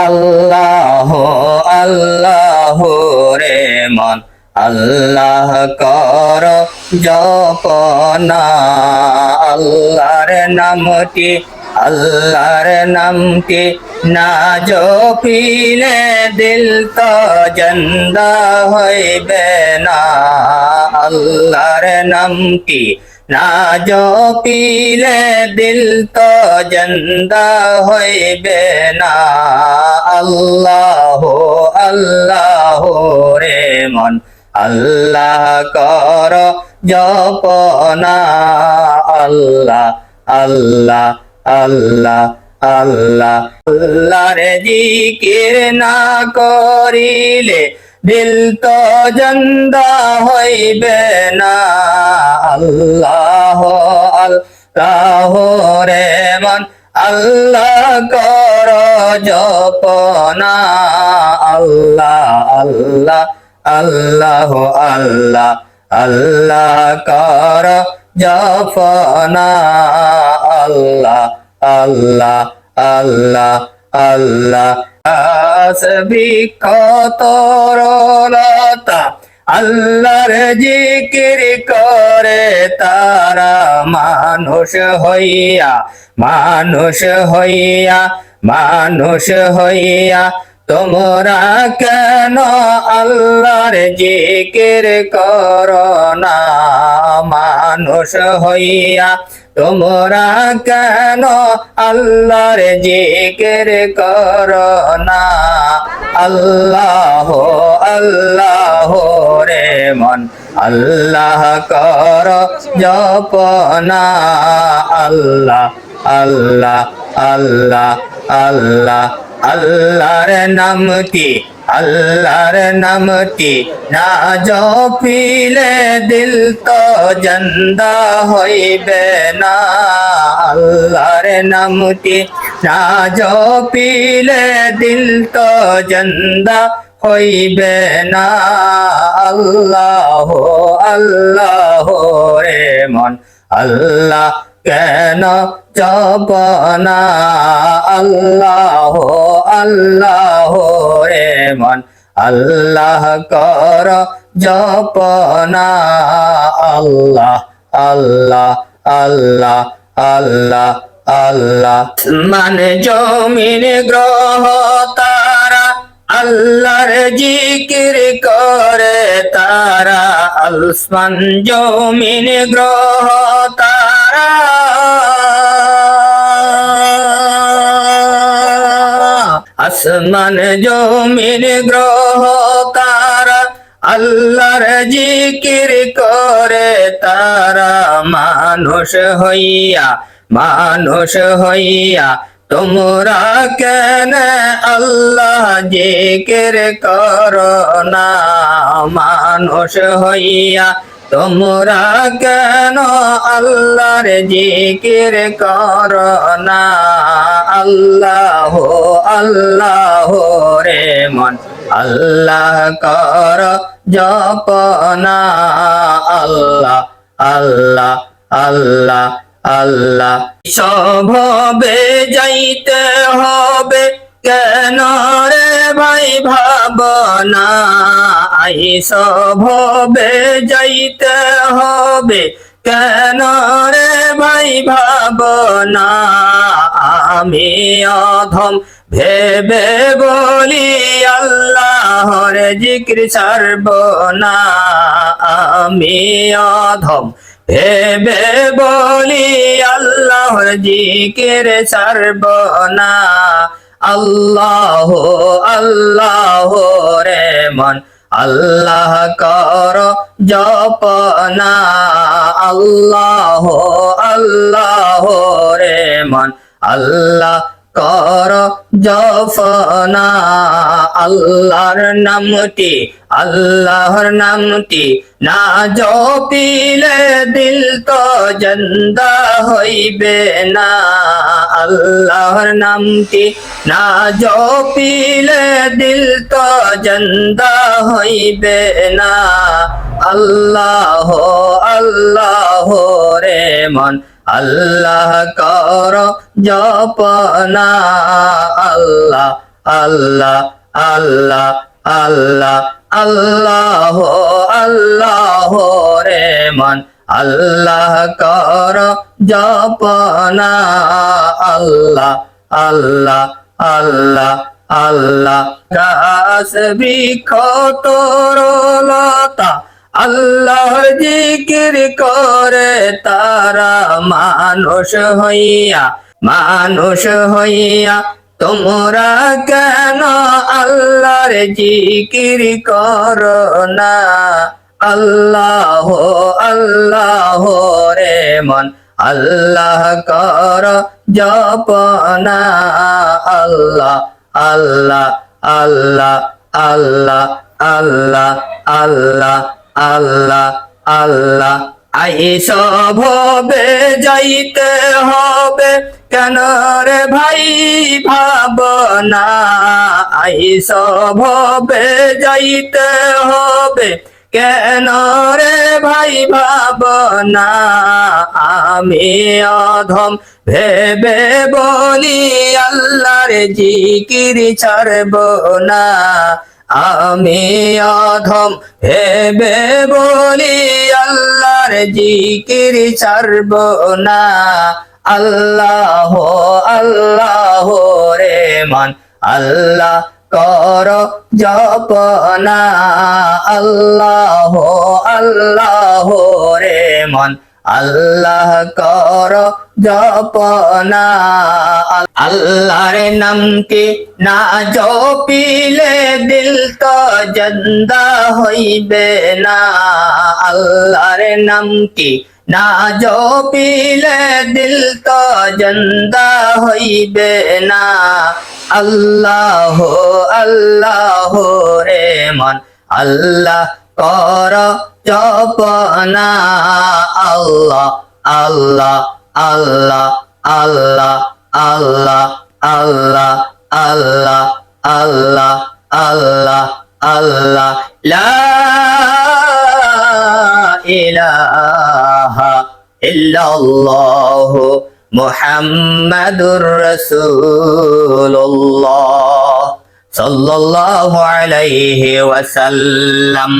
আল্লাহ আল্লাহ রে মন আল্লাহ কর জপনা আল্লাহর নামটি না জপিলে দিল তো জন্দা হইবে না আল্লাহর নামটি না জপিলে দিল তো জন্দা হইবে না আল্লাহ আল্লাহ রে মন আল্লাহ কর জপনা আল্লাহ আল্লাহ আল্লাহ আল্লাহ আল্লাহর জিকির না করিলে দিল তো জন্দা হইবে না আল্লাহ আল্লাহ রে মন আল্লাহ কর জপনা আল্লাহ আল্লাহ আল্লাহ আল্লাহ আল্লাহ কর জপনা আল্লাহ আল্লাহ আল্লাহ আল্লাহ আসবিক তরলতা আল্লাহর জিকির করে তারা মানুষ হইয়া তোমরা কেন আল্লাহর জিকির করো না মানুষ হইয়া তোমরা কেন আল্লাহর জিকির করো না আল্লাহ আল্লাহ রে মন আল্লাহ কর জপনা আল্লাহ আল্লাহ আল্লাহ আল্লাহ আল্লাহর নামটি না জপিলে দিল তো জন্দা হইবে না আল্লাহর নামটি না জপিলে দিল তো জন্দা হইবে না আল্লাহ আল্লাহ রে মন আল্লাহ কেন জপনা আল্লাহ আল্লাহ রে মন আল্লাহ কর জপনা আল্লাহ আল্লাহ আল্লাহ আল্লাহ আল্লাহ মানে জমিন গ্রহ তারা আল্লাহর জিকির করে তারা আসমান জমিন গ্রহ তারা আসমান জমিন গ্রহ তারা আল্লাহর জিকির করে তারা মানুষ হইয়া তোমরা কেন আল্লাহ জিকির করো না মানুষ হইয়া তোমরা কেন আল্লাহর জিকির করো না আল্লাহ আল্লাহ রে মন আল্লাহ কর জপনা আল্লাহ আল্লাহ আল্লাহ আল্লাহ সভবে যাইতে হবে কেন রে ভাই ভাবনা আই সভবে যাইতে হবে কেন রে ভাই ভাবনা আমি অধম ভেবে বলি আল্লাহর জিকির ছাড়বনা আমি অধম ভেবে বলি আল্লাহর জিকির ছাড়বনা আল্লাহ আল্লাহ রে মন আল্লাহ কর জপনা আল্লাহ আল্লাহ রে মন আল্লাহ কর জপনা আল্লাহর নামটি না জপিলে দিল তো জন্দা হইবে না আল্লাহর নামটি না জপিলে দিল তো জন্দা হইবে না আল্লাহ আল্লাহ রে মন আল্লাহ কর জপনা আল্লাহ আল্লাহ আল্লাহ আল্লাহ আল্লাহ আল্লাহ রে মন আল্লাহ কর জপনা আল্লাহ আল্লাহ আল্লাহ আল্লাহ গাছ বৃক্ষ তরলতা আল্লাহর জিকির করে তারা মানুষ হইয়া তোমরা কেন আল্লাহর জিকির করো না আল্লাহ আল্লাহ রে মন আল্লাহ কর জপনা আল্লাহ আল্লাহ আল্লাহ আল্লাহ আল্লাহ আল্লাহ আল্লাহ আল্লাহ আইস ভবে যাইতে হবে কেন রে ভাই ভাবনা আইস ভবে যাইতে হবে কেন রে ভাই ভাবনা আমি অধম ভেবে বলি আল্লাহর জিকির ছাড়ব না আমি অধম ভেবে বলি আল্লাহর জিকির ছাড়ব না আল্লাহ আল্লাহ রে মন আল্লাহ কর জপনা আল্লাহ আল্লাহ রে মন আল্লাহ কর জপনা আল্লাহর নাম কি না জপিলে দিল তো জিন্দা হইবে না আল্লাহর নাম কি না জপিলে দিল তো জিন্দা হইবে না আল্লাহ আল্লাহ রে মন আল্লাহ কর জপনা আল্লাহ আল্লাহ আল্লাহ আল্লাহ আল্লাহ আল্লাহ আল্লাহ আল্লাহ আল্লাহ আল্লাহ লা ইলাহা ইল্লাল্লাহ মুহাম্মাদুর রাসূলুল্লাহ সাল্লাল্লাহু আলাইহি ওয়াসাল্লাম।